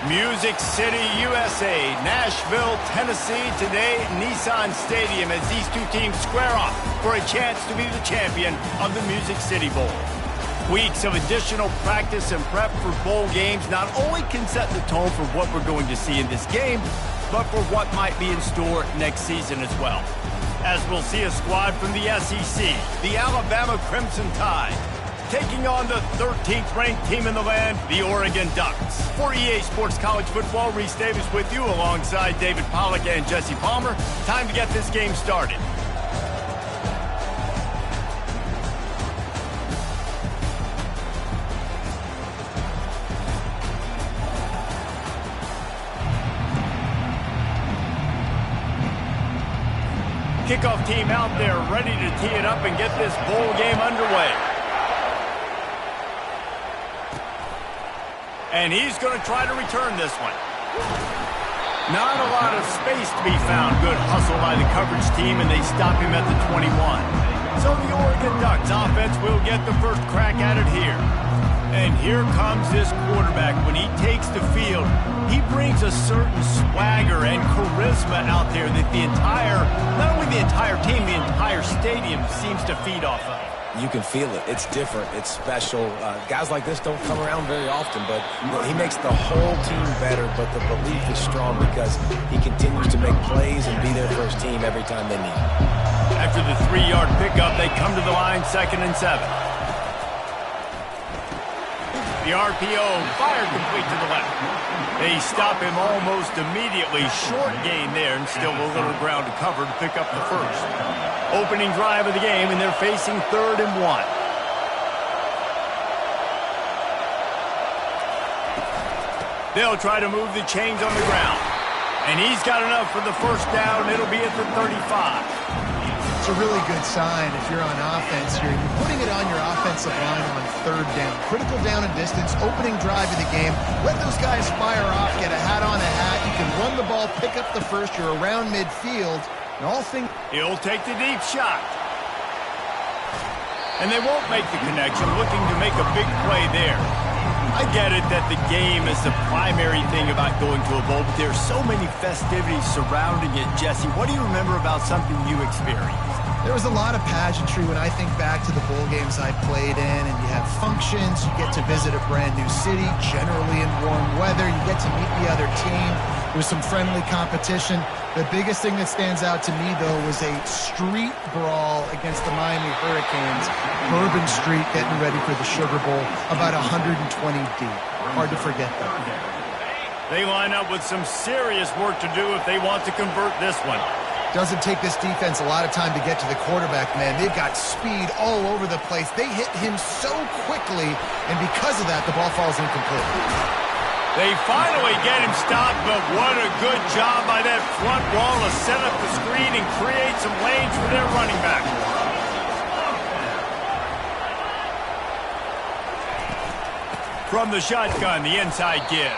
Music City, USA, Nashville, Tennessee, today Nissan Stadium as these two teams square off for a chance to be the champion of the Music City Bowl. Weeks of additional practice and prep for bowl games not only can set the tone for what we're going to see in this game, but for what might be in store next season as well. As we'll see a squad from the SEC, the Alabama Crimson Tide, taking on the 13th ranked team in the land, the Oregon Ducks. For EA Sports College Football, Reese Davis with you alongside David Pollack and Jesse Palmer. Time to get this game started. Kickoff team out there ready to tee it up and get this bowl game underway. And he's going to try to return this one. Not a lot of space to be found. Good hustle by the coverage team, and they stop him at the 21. So the Oregon Ducks offense will get the first crack at it here. And here comes this quarterback. When he takes the field, he brings a certain swagger and charisma out there that not only the entire team, the entire stadium seems to feed off of. You can feel it. It's different. It's special. Guys like this don't come around very often, but he makes the whole team better, but the belief is strong because he continues to make plays and be there for his team every time they need him. After the 3-yard pickup, they come to the line, 2nd and 7. The RPO fired complete to the left. They stop him almost immediately. Short gain there, and still a little ground to cover to pick up the first. Opening drive of the game, and they're facing 3rd and 1. They'll try to move the chains on the ground. And he's got enough for the first down. It'll be at the 35. It's a really good sign if you're on offense here. You're putting it on your offensive line on 3rd down. Critical down and distance, opening drive of the game. Let those guys fire off, get a hat on a hat. You can run the ball, pick up the first. You're around midfield. And all things... He'll take the deep shot. And they won't make the connection, looking to make a big play there. I get it that the game is the primary thing about going to a bowl, but there's so many festivities surrounding it. Jesse, what do you remember about something you experienced? There was a lot of pageantry when I think back to the bowl games I played in, and you have functions, you get to visit a brand new city, generally in warm weather, you get to meet the other team. There was some friendly competition. The biggest thing that stands out to me, though, was a street brawl against the Miami Hurricanes. Bourbon Street getting ready for the Sugar Bowl, about 120 deep. Hard to forget that. They line up with some serious work to do if they want to convert this one. Doesn't take this defense a lot of time to get to the quarterback, man. They've got speed all over the place. They hit him so quickly, and because of that, the ball falls incomplete. They finally get him stopped, but what a good job by that front wall to set up the screen and create some lanes for their running back. From the shotgun, the inside give.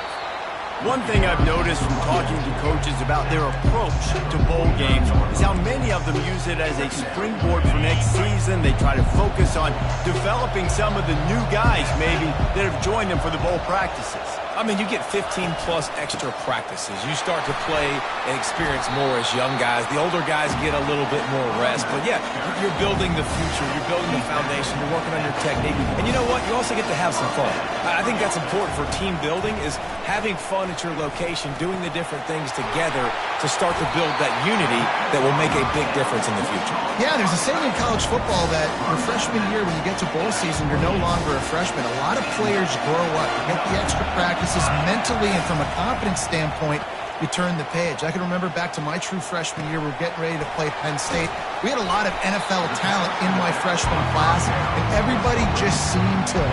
One thing I've noticed from talking to coaches about their approach to bowl games is how many of them use it as a springboard for next season. They try to focus on developing some of the new guys, maybe, that have joined them for the bowl practices. I mean, you get 15-plus extra practices. You start to play and experience more as young guys. The older guys get a little bit more rest. But, yeah, you're building the future. You're building the foundation. You're working on your technique. And you know what? You also get to have some fun. I think that's important for team building is having fun at your location, doing the different things together to start to build that unity that will make a big difference in the future. Yeah, there's a saying in college football that your freshman year, when you get to bowl season, you're no longer a freshman. A lot of players grow up, you get the extra practices mentally, and from a confidence standpoint, you turn the page. I can remember back to my true freshman year, we're getting ready to play Penn State. We had a lot of NFL talent in my freshman class, and everybody just seemed to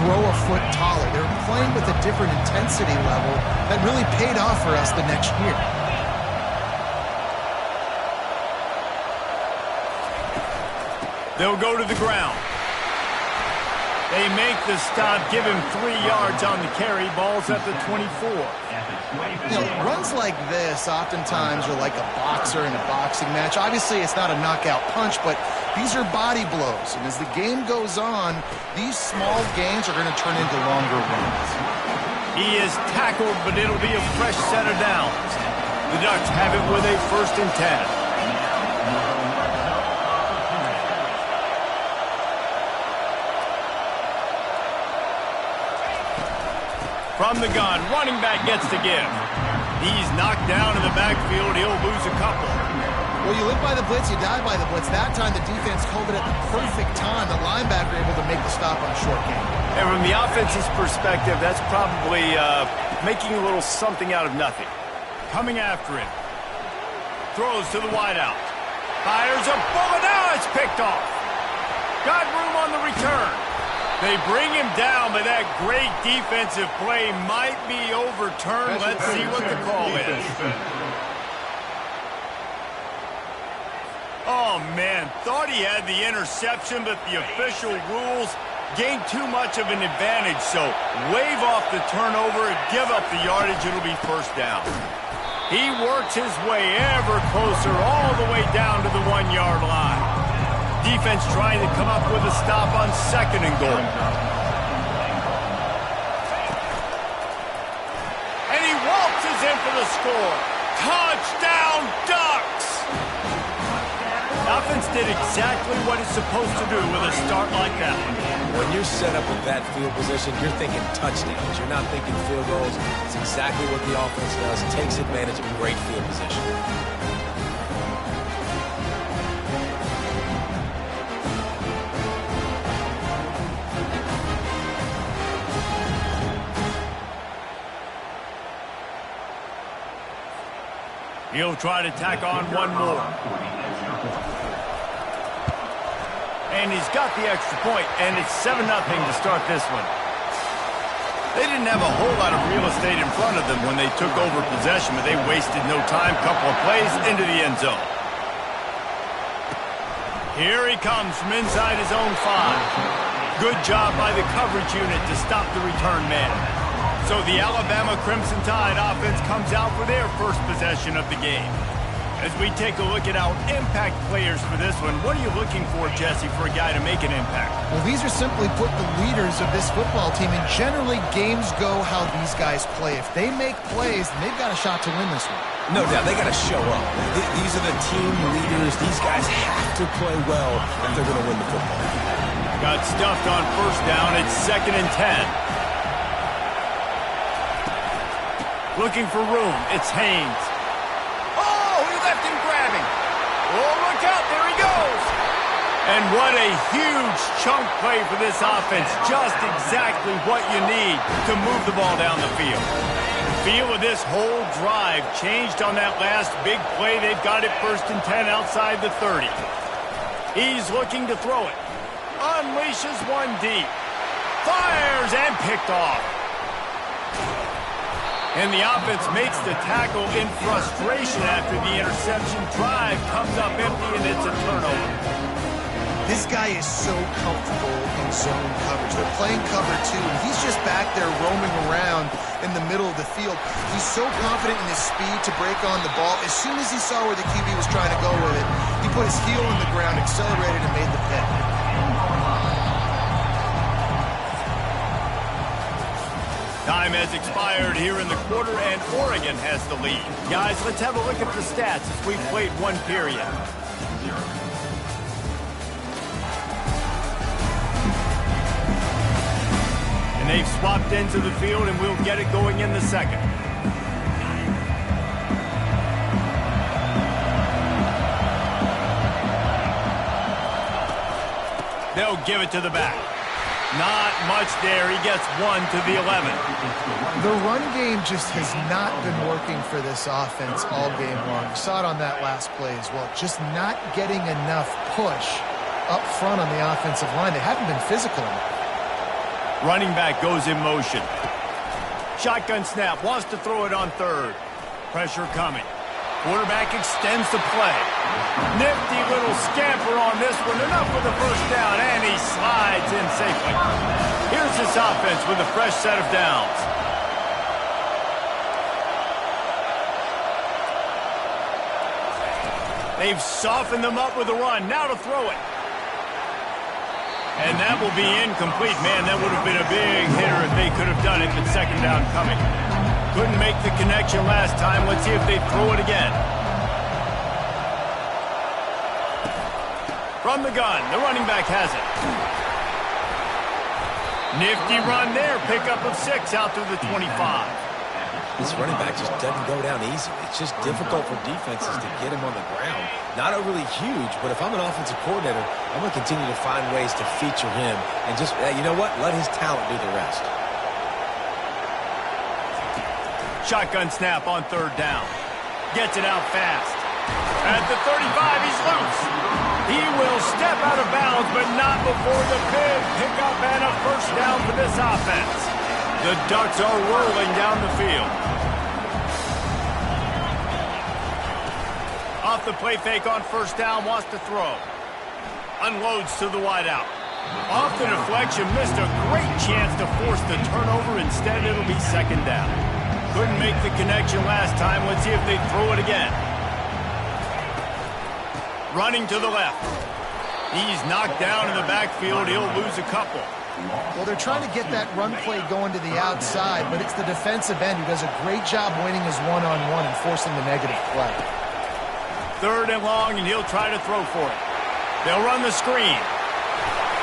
grow a foot taller. They were playing with a different intensity level that really paid off for us the next year. They'll go to the ground. They make the stop, give him 3 yards on the carry. Ball's at the 24. You know, runs like this oftentimes are like a boxer in a boxing match. Obviously, it's not a knockout punch, but these are body blows. And as the game goes on, these small gains are going to turn into longer runs. He is tackled, but it'll be a fresh set of downs. The Ducks have it with a 1st and 10. From the gun, running back gets to give. He's knocked down in the backfield. He'll lose a couple. Well, you live by the blitz, you die by the blitz. That time the defense called it at the perfect time. The linebacker able to make the stop on a short game. And from the offense's perspective, that's probably making a little something out of nothing. Coming after him. Throws to the wideout. Fires a bullet. Now it's picked off. Got room on the return. They bring him down, but that great defensive play might be overturned. Let's see what the call is. Oh, man. Thought he had the interception, but the official rules gained too much of an advantage. So wave off the turnover and give up the yardage. It'll be 1st down. He works his way ever closer all the way down to the 1-yard line. Defense trying to come up with a stop on 2nd and goal. And he waltzes in for the score. Touchdown, Ducks! The offense did exactly what it's supposed to do with a start like that. When you're set up with that field position, you're thinking touchdowns. You're not thinking field goals. It's exactly what the offense does. Takes advantage of great field position. He'll try to tack on one more. And he's got the extra point, and it's 7-0 to start this one. They didn't have a whole lot of real estate in front of them when they took over possession, but they wasted no time. Couple of plays into the end zone. Here he comes from inside his own 5. Good job by the coverage unit to stop the return man. So the Alabama Crimson Tide offense comes out for their 1st possession of the game. As we take a look at our impact players for this one, what are you looking for, Jesse, for a guy to make an impact? Well, these are simply put the leaders of this football team, and generally games go how these guys play. If they make plays, then they've got a shot to win this one. No doubt, they got to show up. These are the team leaders. These guys have to play well if they're going to win the football. Got stuffed on 1st down. It's 2nd and 10. Looking for room. It's Haynes. Oh, he left him grabbing. Oh, look out. There he goes. And what a huge chunk play for this offense. Just exactly what you need to move the ball down the field. The feel of this whole drive changed on that last big play. They've got it 1st and 10 outside the 30. He's looking to throw it. Unleashes one deep. Fires and picked off. And the offense makes the tackle in frustration after the interception. Drive comes up empty, and it's a turnover. This guy is so comfortable in zone coverage. They're playing cover 2, and he's just back there roaming around in the middle of the field. He's so confident in his speed to break on the ball. As soon as he saw where the QB was trying to go with it, he put his heel in the ground, accelerated, and made the pick. Time has expired here in the quarter, and Oregon has the lead. Guys, let's have a look at the stats as we've played one period. And they've swapped into the field, and we'll get it going in the 2nd. They'll give it to the back. Not much there. He gets 1 to the 11. The run game just has not been working for this offense all game long. You saw it on that last play as well. Just not getting enough push up front on the offensive line. They haven't been physical enough. Running back goes in motion. Shotgun snap. Wants to throw it on 3rd. Pressure coming. Quarterback extends the play. Nifty little scamper on this one. Enough for the 1st down, and he slides in safely. Here's this offense with a fresh set of downs. They've softened them up with a run. Now to throw it. And that will be incomplete. Man, that would have been a big hitter if they could have done it, but second down coming. Couldn't make the connection last time. Let's see if they throw it again. From the gun, the running back has it. Nifty run there. Pickup of 6 out to the 25. This running back just doesn't go down easy. It's just difficult for defenses to get him on the ground. Not overly huge, but if I'm an offensive coordinator, I'm going to continue to find ways to feature him and just, you know what, let his talent do the rest. Shotgun snap on third down. Gets it out fast. At the 35, he's loose. He will step out of bounds, but not before the big pickup and a first down for this offense. The Ducks are rolling down the field. Off the play fake on first down, wants to throw. Unloads to the wideout. Off the deflection, missed a great chance to force the turnover. Instead, it'll be second down. Couldn't make the connection last time. Let's see if they throw it again. Running to the left. He's knocked down in the backfield. He'll lose a couple. Well, they're trying to get that run play going to the outside, but it's the defensive end who does a great job winning his one-on-one and forcing the negative play. Third and long, and he'll try to throw for it. They'll run the screen.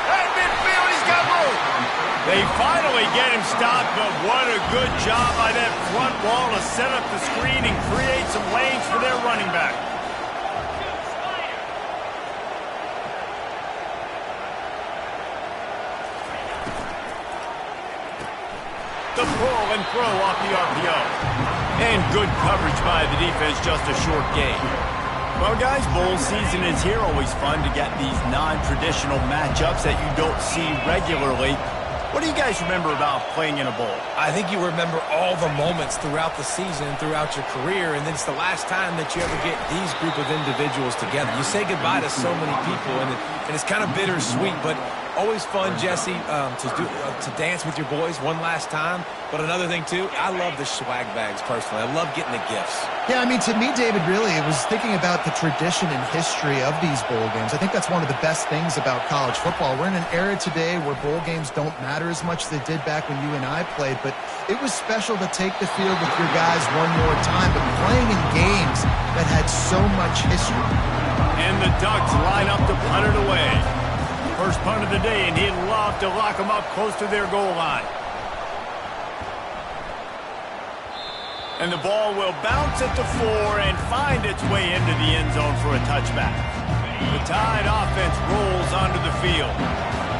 At midfield, he's got room. They finally get him stopped, but what a good job by that front wall to set up the screen and create some lanes for their running back. The pull and throw off the RPO. And good coverage by the defense, just a short gain. Well, guys, bowl season is here. Always fun to get these non-traditional matchups that you don't see regularly. What do you guys remember about playing in a bowl? I think you remember all the moments throughout the season, throughout your career, and then it's the last time that you ever get these group of individuals together. You say goodbye to so many people, and it's kind of bittersweet, but always fun, Jesse, to dance with your boys one last time. But another thing, too, I love the swag bags, personally. I love getting the gifts. Yeah, I mean, to me, David, really, it was thinking about the tradition and history of these bowl games. I think that's one of the best things about college football. We're in an era today where bowl games don't matter as much as they did back when you and I played, but it was special to take the field with your guys one more time, but playing in games that had so much history. And the Ducks line up to punt it away. First punt of the day, and he'd love to lock them up close to their goal line. And the ball will bounce at the 4 and find its way into the end zone for a touchback. The Tide offense rolls onto the field.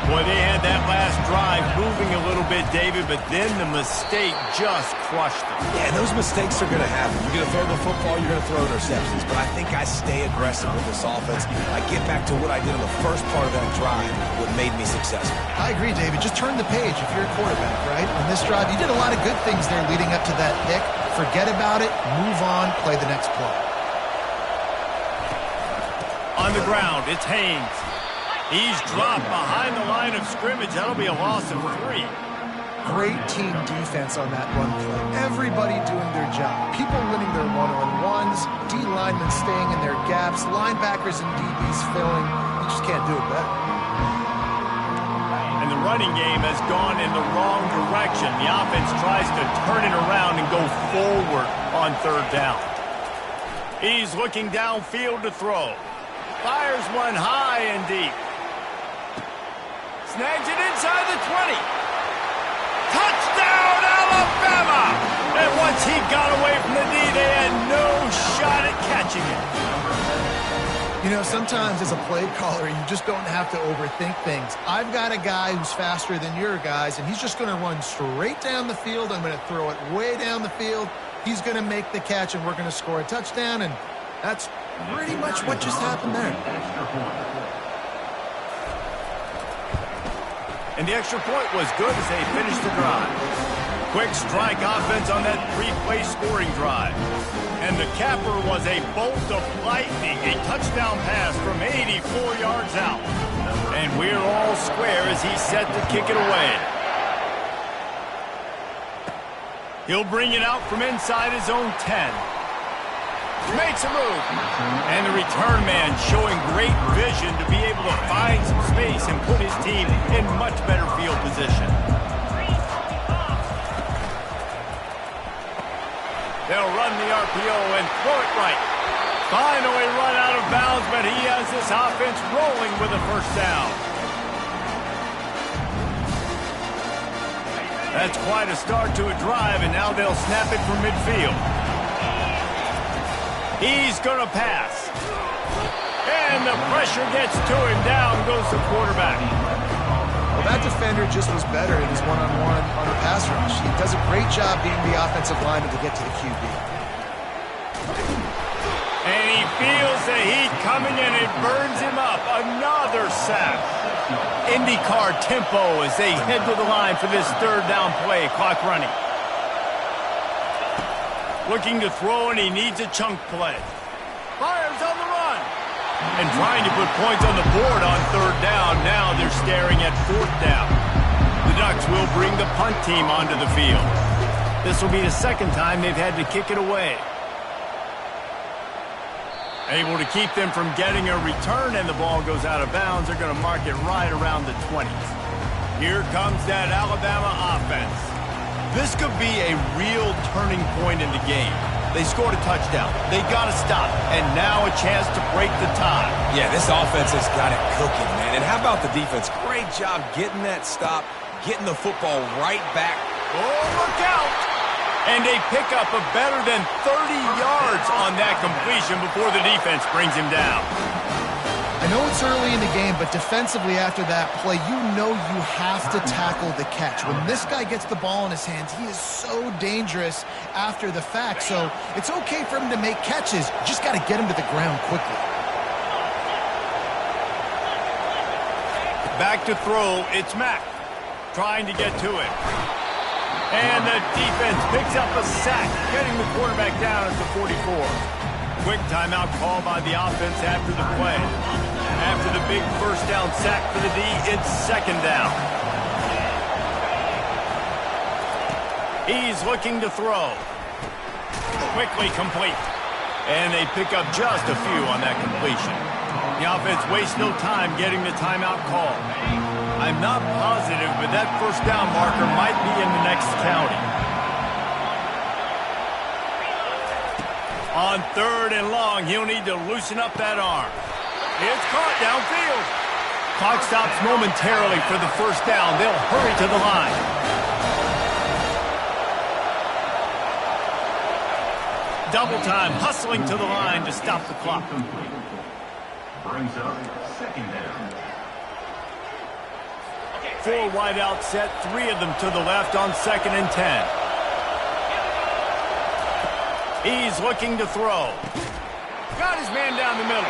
Boy, they had that last drive moving a little bit, David, but then the mistake just crushed them. Yeah, those mistakes are going to happen. You're going to throw the football, you're going to throw interceptions. But I think I stay aggressive with this offense. I get back to what I did in the first part of that drive, what made me successful. I agree, David. Just turn the page if you're a quarterback, right? On this drive, you did a lot of good things there leading up to that pick. Forget about it, move on, play the next play. On the ground, it's Haynes. He's dropped behind the line of scrimmage. That'll be a loss of 3. Great team defense on that run play. Everybody doing their job. People winning their one-on-ones, D linemen staying in their gaps, linebackers and DBs filling. You just can't do it better. And the running game has gone in the wrong direction. The offense tries to turn it around and go forward on third down. He's looking downfield to throw. Fires one high and deep. Snags it inside the 20. Touchdown, Alabama! And once he got away from the D, they had no shot at catching it. You know, sometimes as a play caller, you just don't have to overthink things. I've got a guy who's faster than your guys, and he's just going to run straight down the field. I'm going to throw it way down the field. He's going to make the catch, and we're going to score a touchdown, and that's pretty much what just happened there. And the extra point was good as they finished the drive. Quick strike offense on that 3-play scoring drive. And the capper was a bolt of lightning, a touchdown pass from 84 yards out. And we're all square as he's set to kick it away. He'll bring it out from inside his own 10. Makes a move. And the return man showing great vision to be able to find some space and put his team in much better field position. They'll run the RPO and throw it right. Finally run out of bounds, but he has this offense rolling with a first down. That's quite a start to a drive, and now they'll snap it from midfield. He's going to pass. And the pressure gets to him. Down goes the quarterback. Well, that defender just was better in his one-on-one on the pass rush. He does a great job being the offensive lineman to get to the QB. And he feels the heat coming, and it burns him up. Another sack. IndyCar tempo as they head to the line for this third down play. Clock running. Looking to throw, and he needs a chunk play. Fires on the run. And trying to put points on the board on third down. Now they're staring at fourth down. The Ducks will bring the punt team onto the field. This will be the second time they've had to kick it away. Able to keep them from getting a return, and the ball goes out of bounds. They're going to mark it right around the 20s. Here comes that Alabama offense. This could be a real turning point in the game. They scored a touchdown. They got to stop, and now a chance to break the tie. Yeah, this offense has got it cooking, man. And how about the defense? Great job getting that stop, getting the football right back. Oh, look out! And they pick up a better than 30 yards on that completion before the defense brings him down. I know it's early in the game, but defensively after that play, you know you have to tackle the catch. When this guy gets the ball in his hands, he is so dangerous after the fact. So it's okay for him to make catches. You just got to get him to the ground quickly. Back to throw, it's Mack trying to get to it. And the defense picks up a sack, getting the quarterback down at the 44. Quick timeout call by the offense after the play. After the big first down sack for the D, it's second down. He's looking to throw. Quickly complete. And they pick up just a few on that completion. The offense wastes no time getting the timeout call. I'm not positive, but that first down marker might be in the next county. On third and long, he'll need to loosen up that arm. It's caught downfield. Clock stops momentarily for the first down. They'll hurry to the line. Double time, hustling to the line to stop the clock. Brings up second down. 4 wide out set, 3 of them to the left on 2nd and 10. He's looking to throw. Got his man down the middle.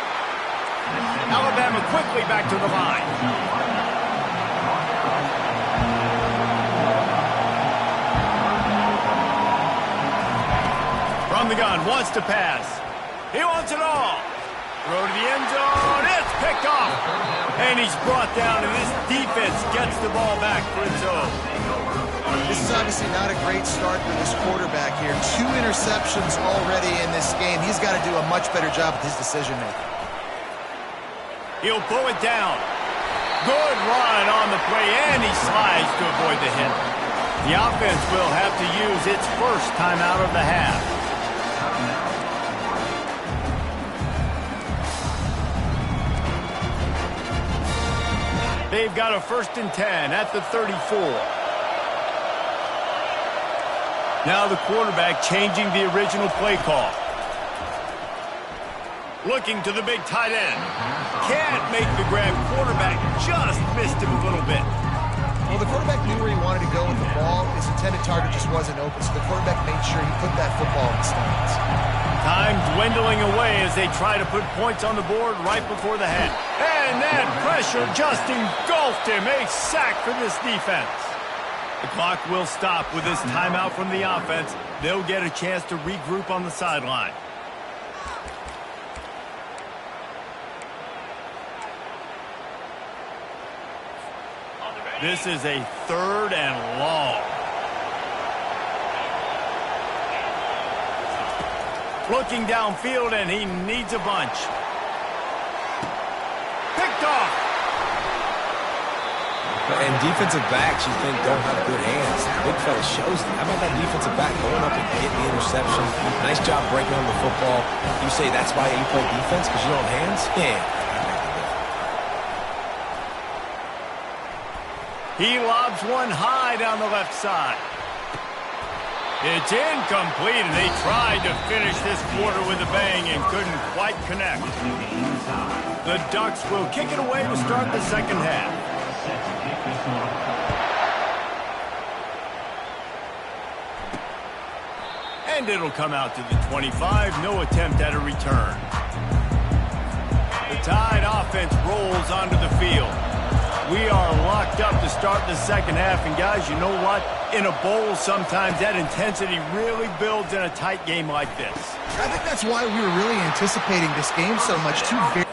Alabama quickly back to the line. From the gun, wants to pass. He wants it all. Throw to the end zone. It's picked off. And he's brought down, and this defense gets the ball back for its own. This is obviously not a great start for this quarterback here. 2 interceptions already in this game. He's got to do a much better job with his decision-making. He'll pull it down. Good run on the play, and he slides to avoid the hit. The offense will have to use its first timeout of the half. They've got a 1st and 10 at the 34. Now the quarterback changing the original play call. Looking to the big tight end. Can't make the grab. Quarterback just missed him a little bit. Well, the quarterback knew where he wanted to go with the ball. His intended target just wasn't open, so the quarterback made sure he put that football in the stands. Time dwindling away as they try to put points on the board right before the half. And that pressure just engulfed him. A sack for this defense. The clock will stop with this timeout from the offense. They'll get a chance to regroup on the sideline. This is a 3rd and long. Looking downfield, and he needs a bunch. Picked off. And defensive backs, you think, don't have good hands. The big fella shows them. How about that defensive back going up and getting the interception? Nice job breaking on the football. You say that's why you play defense, because you don't have hands? Yeah. He lobs one high down the left side. It's incomplete, and they tried to finish this quarter with a bang and couldn't quite connect. The Ducks will kick it away to start the second half. And it'll come out to the 25. No attempt at a return. The Tide offense rolls onto the field. We are locked up to start the second half. And, guys, you know what? In a bowl, sometimes that intensity really builds in a tight game like this. I think that's why we were really anticipating this game so much. Two very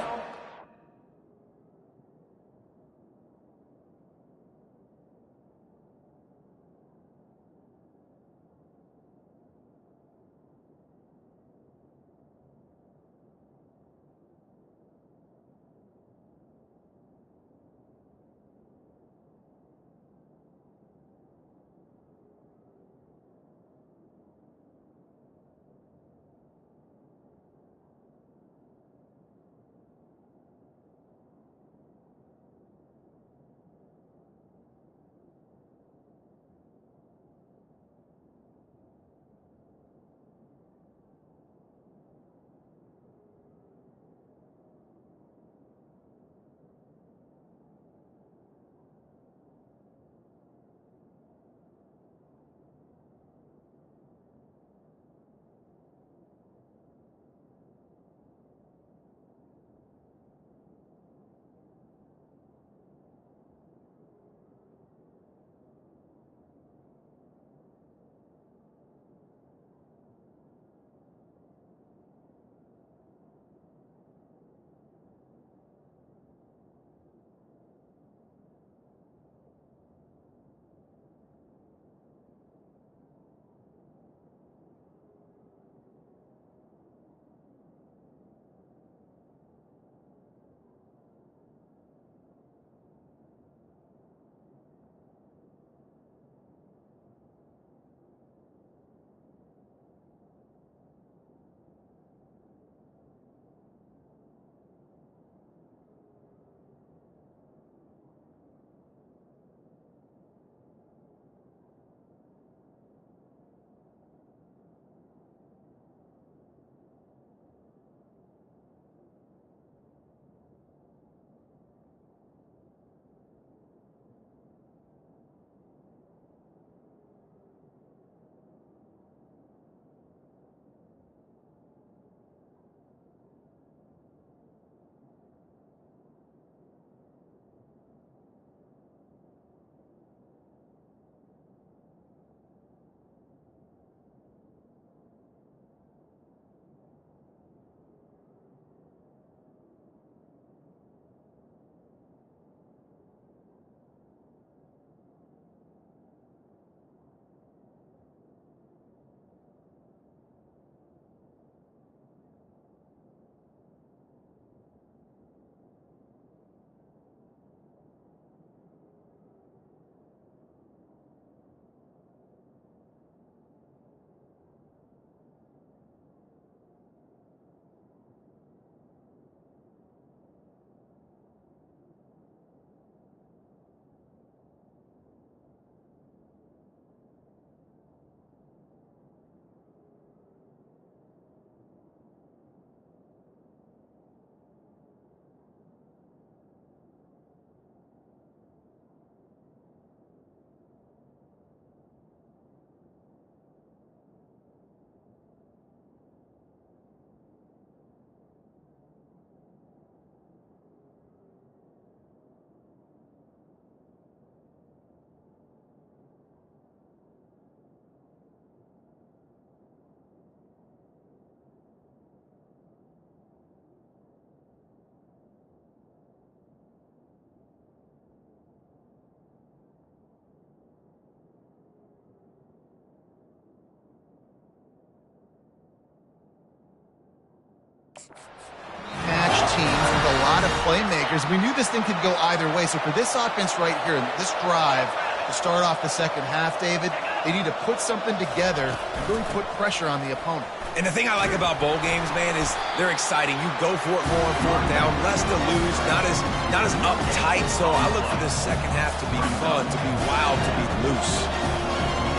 Match teams with a lot of playmakers. We knew this thing could go either way. So for this offense right here, this drive to start off the second half, David, they need to put something together and really put pressure on the opponent. And the thing I like about bowl games, man, is they're exciting. You go for it more on fourth down, less to lose, not as uptight. So I look for this second half to be fun, to be wild, to be loose.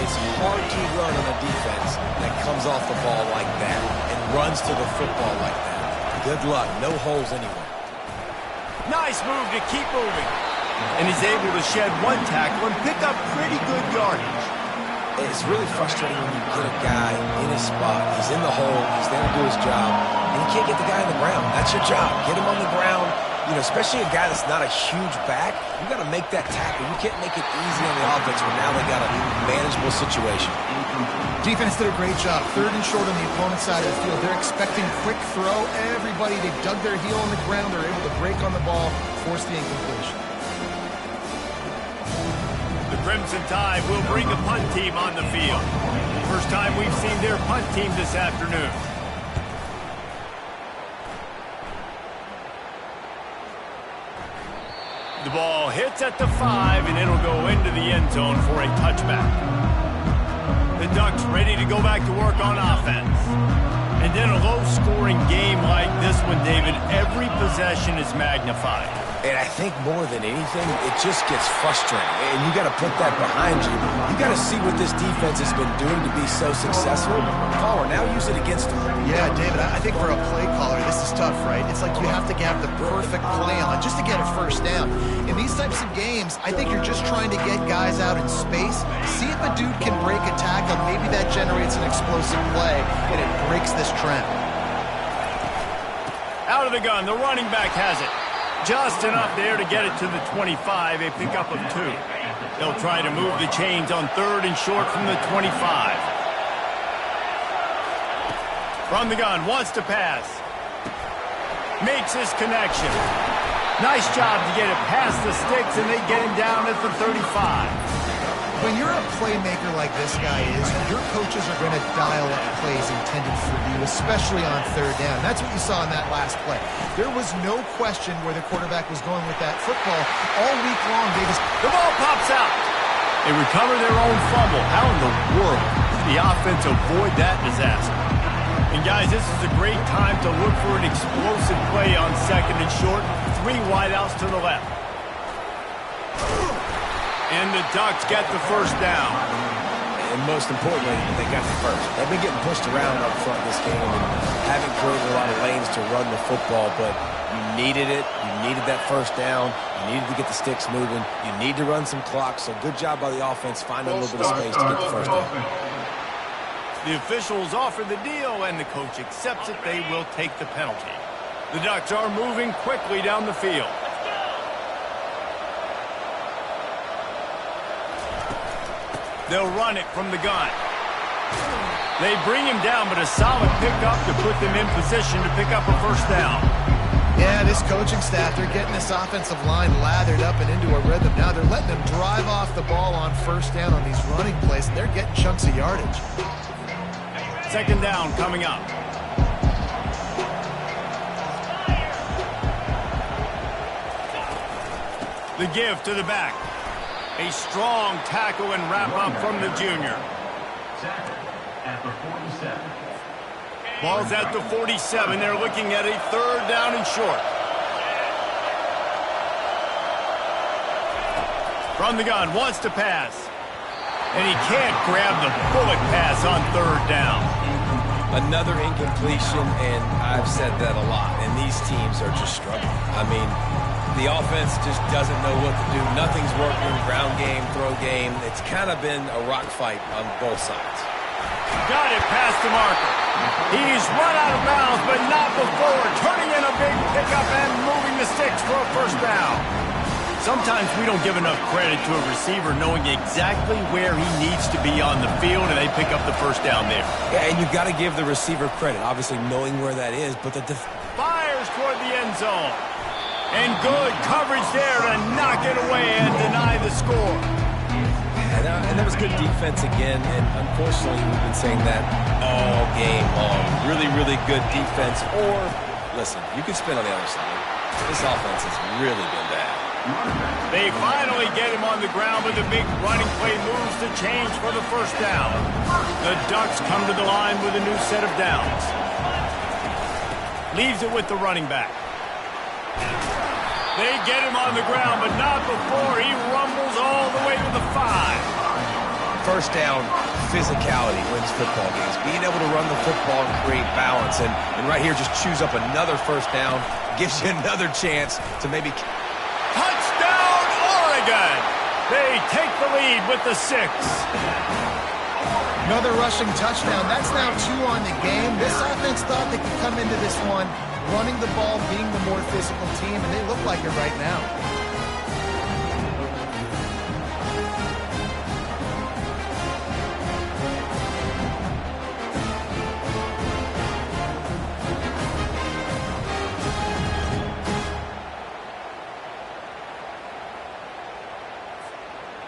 It's hard to run on a defense that comes off the ball like that and runs to the football like that. Good luck. No holes anywhere. Nice move to keep moving. And he's able to shed one tackle and pick up pretty good yardage. It's really frustrating when you get a guy in his spot. He's in the hole. He's there to do his job. And you can't get the guy on the ground. That's your job. Get him on the ground. You know, especially a guy that's not a huge back. You got to make that tackle. You can't make it easy on the offense when now they got a manageable situation. Defense did a great job. Third and short on the opponent's side of the field. They're expecting quick throw. Everybody, they dug their heel on the ground. They're able to break on the ball, force the incompletion. The Crimson Tide will bring a punt team on the field. First time we've seen their punt team this afternoon. The ball hits at the 5, and it'll go into the end zone for a touchback. The Ducks ready to go back to work on offense. And in a low-scoring game like this one, David, every possession is magnified. And I think more than anything, it just gets frustrating. And you got to put that behind you. You got to see what this defense has been doing to be so successful. Caller, now use it against them. Yeah, David, I think for a play caller, this is tough, right? It's like you have to have the perfect play on just to get a first down. In these types of games, I think you're just trying to get guys out in space, see if a dude can break a tackle. Maybe that generates an explosive play, and it breaks this trend. Out of the gun, the running back has it. Just enough there to get it to the 25, a pickup of 2. They'll try to move the chains on third and short from the 25. From the gun, wants to pass. Makes his connection. Nice job to get it past the sticks, and they get him down at the 35. When you're a playmaker like this guy is, your coaches are going to dial up plays intended for you, especially on third down. That's what you saw in that last play. There was no question where the quarterback was going with that football all week long. The ball pops out. They recover their own fumble. How in the world did the offense avoid that disaster? And guys, this is a great time to look for an explosive play on second and short. 3 wideouts to the left. And the Ducks get the first down. And most importantly, they got the first. They've been getting pushed around up front this game and haven't created a lot of lanes to run the football, but you needed it. You needed that first down. You needed to get the sticks moving. You need to run some clock, so good job by the offense finding a little bit of space to get the first down. The officials offer the deal, and the coach accepts it. They will take the penalty. The Ducks are moving quickly down the field. They'll run it from the gun. They bring him down, but a solid pickup to put them in position to pick up a first down. Yeah, this coaching staff, they're getting this offensive line lathered up and into a rhythm. Now they're letting them drive off the ball on first down on these running plays, and they're getting chunks of yardage. Second down coming up. The give to the back. A strong tackle and wrap-up from the junior. At the 47. Ball's at the 47. They're looking at a third down and short. From the gun, wants to pass. And he can't grab the bullet pass on third down. Another incompletion, and I've said that a lot, and these teams are just struggling. I mean, the offense just doesn't know what to do. Nothing's working. Ground game, throw game. It's kind of been a rock fight on both sides. Got it past the marker. He's run out of bounds, but not before. Turning in a big pickup and moving the sticks for a first down. Sometimes we don't give enough credit to a receiver knowing exactly where he needs to be on the field, and they pick up the first down there. Yeah, and you've got to give the receiver credit, obviously knowing where that is, but fires toward the end zone. And good coverage there to knock it away and deny the score. And that was good defense again, and unfortunately we've been saying that all game long. Really, really good defense or Listen, you can spin on the other side. This offense has really been bad. They finally get him on the ground with a big running play moves to change for the first down. The Ducks come to the line with a new set of downs. Leaves it with the running back. They get him on the ground, but not before he rumbles all the way to the 5. First down, physicality wins football games. Being able to run the football and create balance. And right here, just choose up another first down. Gives you another chance to maybe... Touchdown, Oregon! They take the lead with the 6. Another rushing touchdown. That's now 2 on the game. This offense thought they could come into this one running the ball, being the more physical team, and they look like it right now.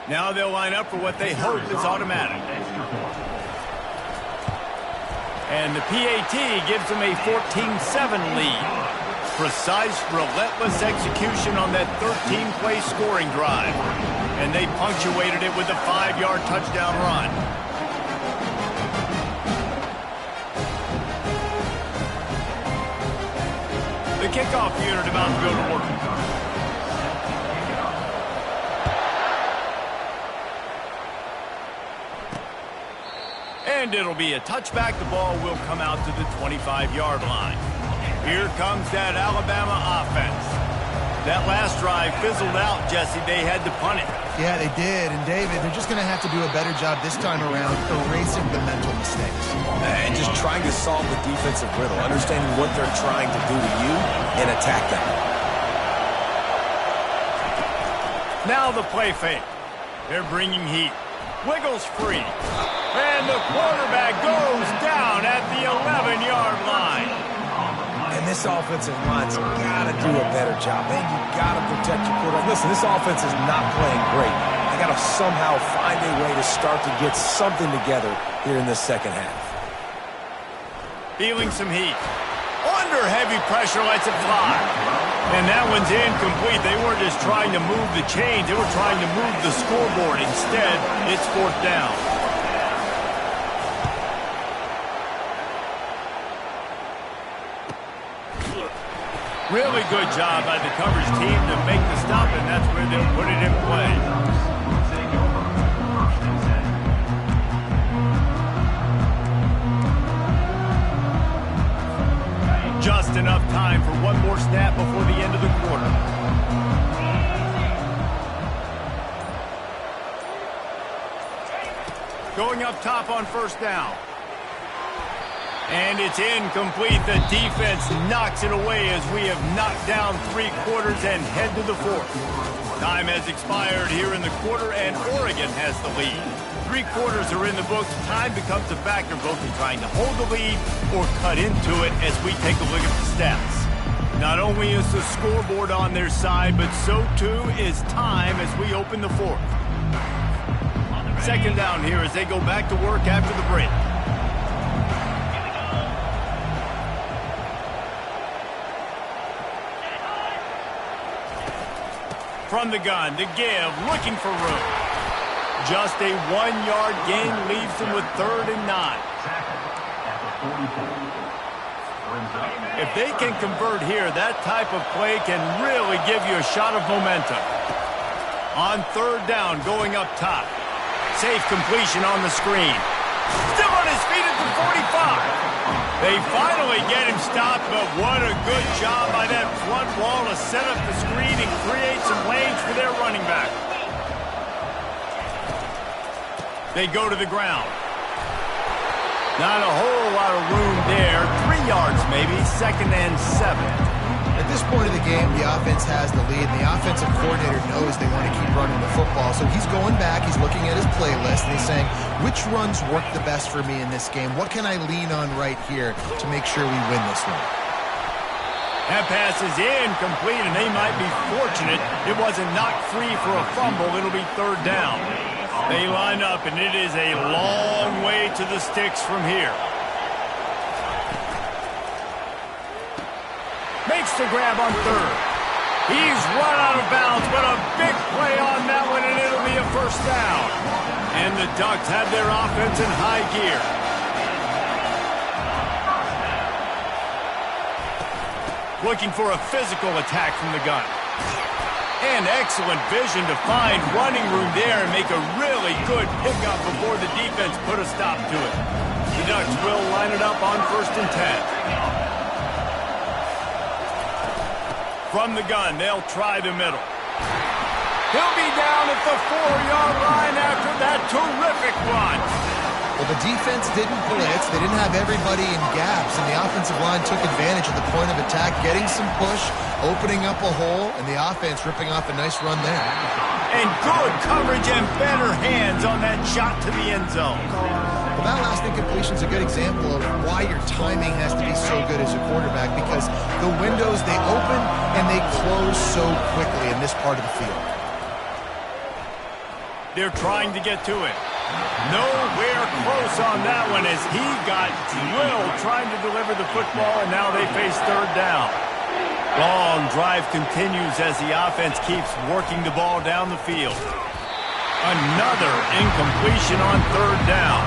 Now they'll line up for what they hope is automatic. And the PAT gives them a 14-7 lead. Precise, relentless execution on that 13-play scoring drive. And they punctuated it with a 5-yard touchdown run. The kickoff unit about to go to work. And it'll be a touchback. The ball will come out to the 25-yard line. Here comes that Alabama offense. That last drive fizzled out, Jesse. They had to punt it. Yeah, they did. And, David, they're just going to have to do a better job this time around erasing the mental mistakes. And just trying to solve the defensive riddle, understanding what they're trying to do to you and attack them. Now the play fake. They're bringing heat. Wiggles free. And the quarterback goes down at the 11-yard line. And this offensive line's got to do a better job. Man, you got to protect your quarterback. Listen, this offense is not playing great. They got to somehow find a way to start to get something together here in the second half. Feeling some heat. Under heavy pressure, lets it fly. And that one's incomplete. They weren't just trying to move the chains. They were trying to move the scoreboard. Instead, it's 4th down. Really good job by the coverage team to make the stop, and that's where they'll put it in play. Just enough time for one more snap before the end of the quarter. Going up top on 1st down. And it's incomplete. The defense knocks it away as we have knocked down 3 quarters and head to the 4th. Time has expired here in the quarter, and Oregon has the lead. 3 quarters are in the books. Time becomes a factor both in trying to hold the lead or cut into it as we take a look at the stats. Not only is the scoreboard on their side, but so too is time as we open the 4th. 2nd down here as they go back to work after the break. From the gun, to give, looking for room. Just a 1-yard gain leaves them with 3rd and 9. If they can convert here, that type of play can really give you a shot of momentum. On 3rd down, going up top. Safe completion on the screen. Still on his feet at the 45. They finally get him stopped, but what a good job by that front wall to set up the screen and create some lanes for their running back. They go to the ground. Not a whole lot of room there. 3 yards maybe, 2nd and 7. At this point of the game, the offense has the lead, and the offensive coordinator knows they want to keep running the football. So he's going back, he's looking at his playlist, and he's saying, which runs work the best for me in this game? What can I lean on right here to make sure we win this one? That pass is incomplete, and they might be fortunate it wasn't knocked free for a fumble. It'll be 3rd down. They line up, and it is a long way to the sticks from here. Makes the grab on third. He's run out of bounds, but a big play on that one, and it'll be a first down. And the Ducks have their offense in high gear. Looking for a physical attack from the gun. And excellent vision to find running room there and make a really good pickup before the defense put a stop to it. The Ducks will line it up on 1st and 10. From the gun, they'll try the middle. He'll be down at the 4-yard line after that terrific run. Well, the defense didn't blitz. They didn't have everybody in gaps, and the offensive line took advantage of the point of attack, getting some push, opening up a hole, and the offense ripping off a nice run there. And good coverage and better hands on that shot to the end zone. Well, that last incompletion is a good example of why your timing has to be so good as a quarterback, because the windows, they open and they close so quickly in this part of the field. They're trying to get to it. Nowhere close on that one as he got drilled trying to deliver the football, and now they face 3rd down. Long drive continues as the offense keeps working the ball down the field. Another incompletion on 3rd down.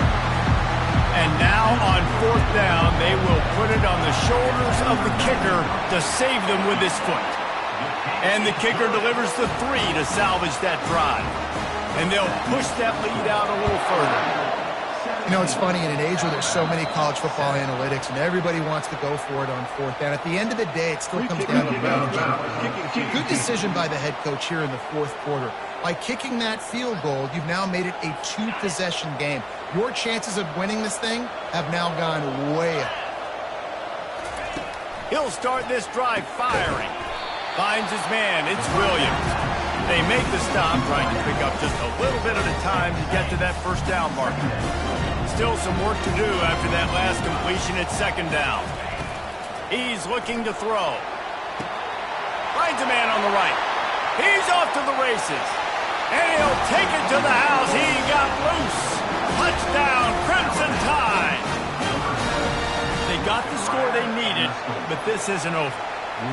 And now on 4th down, they will put it on the shoulders of the kicker to save them with his foot. And the kicker delivers the 3 to salvage that drive. And they'll push that lead out a little further. You know, it's funny, in an age where there's so many college football analytics and everybody wants to go for it on 4th down, at the end of the day, it still comes down to managing. Good decision by the head coach here in the 4th quarter. By kicking that field goal, you've now made it a 2-possession game. Your chances of winning this thing have now gone way up. He'll start this drive firing. Finds his man. It's Williams. They make the stop, trying to pick up just a little bit at a time to get to that 1st down marker. Still some work to do after that last completion at 2nd down. He's looking to throw. Finds a man on the right. He's off to the races. And he'll take it to the house. He got loose. Touchdown, Crimson Tide. They got the score they needed, but this isn't over.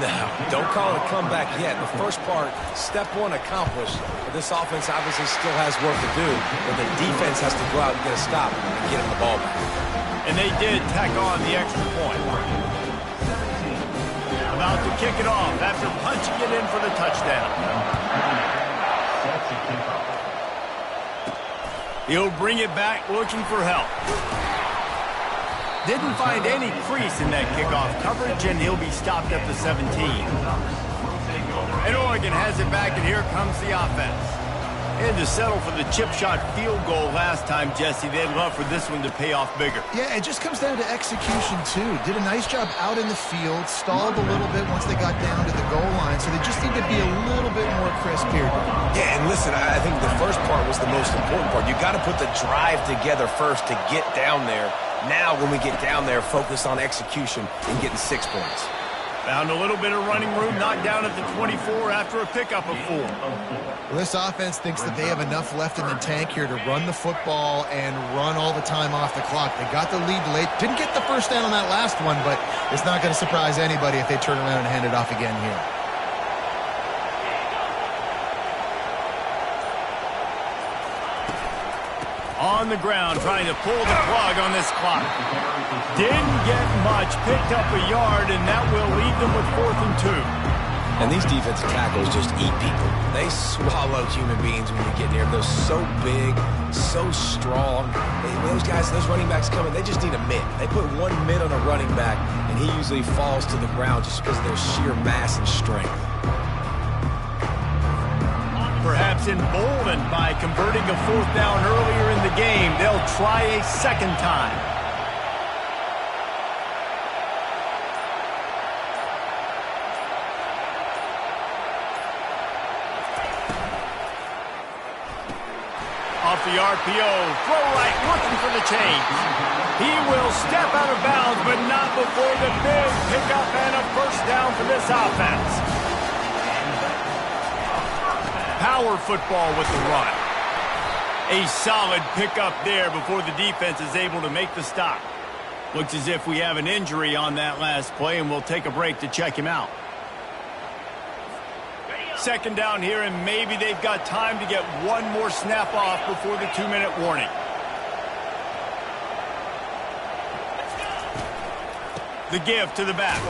No, don't call it a comeback yet. The first part, step 1 accomplished. But this offense obviously still has work to do. But the defense has to go out and get a stop and get him the ball back. And they did tack on the extra point. About to kick it off after punching it in for the touchdown. He'll bring it back looking for help. Didn't find any crease in that kickoff coverage, and he'll be stopped at the 17. And Oregon has it back, and here comes the offense. And to settle for the chip shot field goal last time, Jesse, they'd love for this one to pay off bigger. Yeah, it just comes down to execution, too. Did a nice job out in the field, stalled a little bit once they got down to the goal line, so they just need to be a little bit more crisp here. Yeah, and listen, I think the first part was the most important part. You got to put the drive together first to get down there. Now, when we get down there, focus on execution and getting 6 points. Found a little bit of running room, knocked down at the 24 after a pickup of 4. Well, this offense thinks that they have enough left in the tank here to run the football and run all the time off the clock. They got the lead late. Didn't get the first down on that last one, but it's not going to surprise anybody if they turn around and hand it off again here. On the ground, trying to pull the plug on this clock. Didn't get much, picked up a yard, and that will leave them with 4th and 2. And these defensive tackles just eat people. They swallow human beings when you get near them. They're so big, so strong. Those guys, those running backs coming, they just need a mitt. They put 1 mitt on a running back, and he usually falls to the ground just because of their sheer mass and strength. Perhaps emboldened by converting a 4th down earlier in the game, they'll try a 2nd time. Off the RPO, throw right, looking for the change. He will step out of bounds, but not before the big pickup and a 1st down for this offense. Power football with the run. A solid pickup there before the defense is able to make the stop. Looks as if we have an injury on that last play, and we'll take a break to check him out. Second down here, and maybe they've got time to get one more snap off before the 2-minute warning. The give to the back.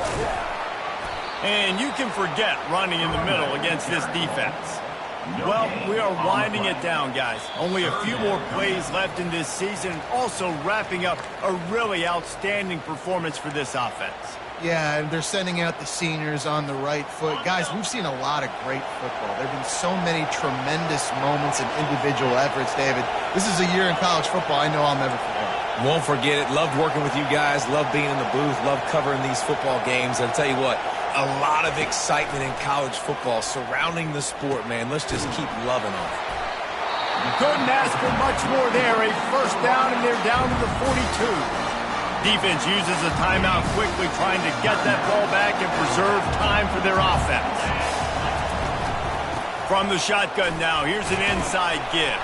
And you can forget running in the middle against this defense. Well, we are winding it down, guys. Only a few more plays left in this season. Also wrapping up a really outstanding performance for this offense. Yeah, and they're sending out the seniors on the right foot. Guys, we've seen a lot of great football. There have been so many tremendous moments and individual efforts, David. This is a year in college football I know I'll never forget. Won't forget it. Loved working with you guys. Loved being in the booth. Loved covering these football games. And I'll tell you what, a lot of excitement in college football surrounding the sport, man. Let's just keep loving on it. Couldn't ask for much more there. A first down, and they're down to the 42. Defense uses a timeout quickly, trying to get that ball back and preserve time for their offense. From the shotgun now, here's an inside give.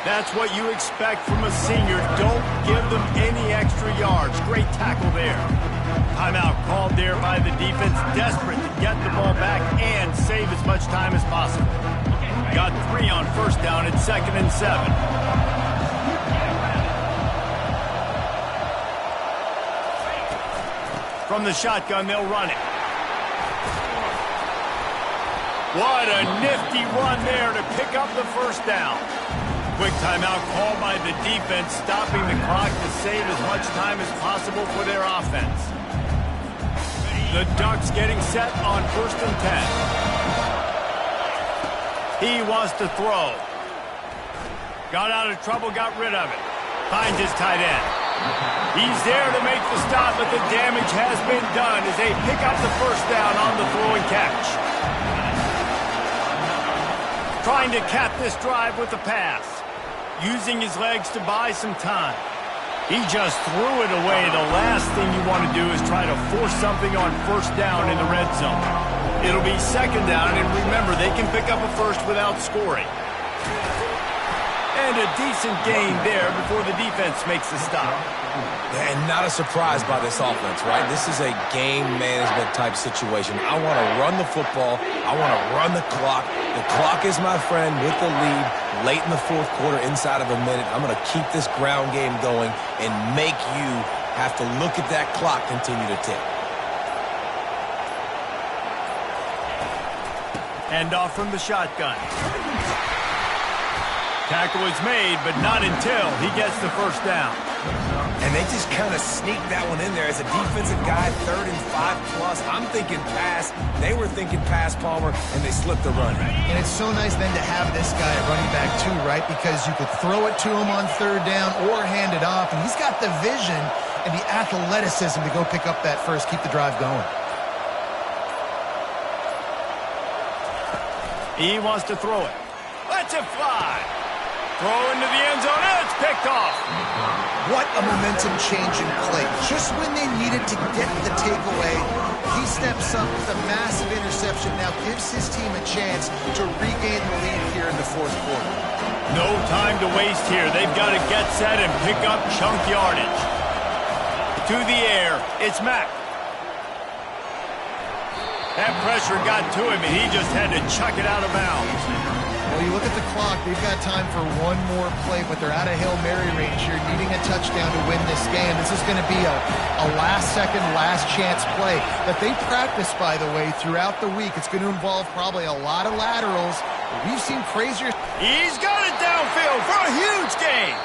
That's what you expect from a senior. Don't give them any extra yards. Great tackle there. Timeout called there by the defense, desperate to get the ball back and save as much time as possible. Got 3 on first down at 2nd and 7. From the shotgun, they'll run it. What a nifty run there to pick up the first down. Quick timeout called by the defense, stopping the clock to save as much time as possible for their offense. The Ducks getting set on 1st and 10. He wants to throw. Got out of trouble, got rid of it. Finds his tight end. He's there to make the stop, but the damage has been done as they pick up the first down on the throw and catch. Trying to cap this drive with the pass. Using his legs to buy some time. He just threw it away. The last thing you want to do is try to force something on first down in the red zone. It'll be 2nd down, and remember, they can pick up a first without scoring. And a decent gain there before the defense makes the stop. And not a surprise by this offense, right? This is a game management type situation. I want to run the football. I want to run the clock. The clock is my friend with the lead late in the 4th quarter, inside of a minute. I'm going to keep this ground game going and make you have to look at that clock continue to tick. Hand off from the shotgun. Tackle is made, but not until he gets the first down. And they just kind of sneaked that one in there as a defensive guy, 3rd and 5+. I'm thinking pass. They were thinking pass, Palmer, and they slipped the run. And it's so nice then to have this guy at running back too, right? Because you could throw it to him on 3rd down or hand it off, and he's got the vision and the athleticism to go pick up that first, keep the drive going. He wants to throw it. Lets it fly. Throw into the end zone, and it's picked off. What a momentum-changing play. Just when they needed to get the takeaway, he steps up with a massive interception, now gives his team a chance to regain the lead here in the 4th quarter. No time to waste here. They've got to get set and pick up chunk yardage. To the air, it's Mack. That pressure got to him, and he just had to chuck it out of bounds. Well, you look at the clock, they've got time for one more play, but they're out of Hail Mary range here, needing a touchdown to win this game. This is going to be a last-second, last-chance play that they practice, by the way, throughout the week. It's going to involve probably a lot of laterals. We've seen crazier... He's got it downfield for a huge gain.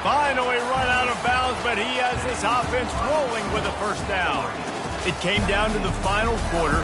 Finally run out of bounds, but he has this offense rolling with a first down. It came down to the final quarter.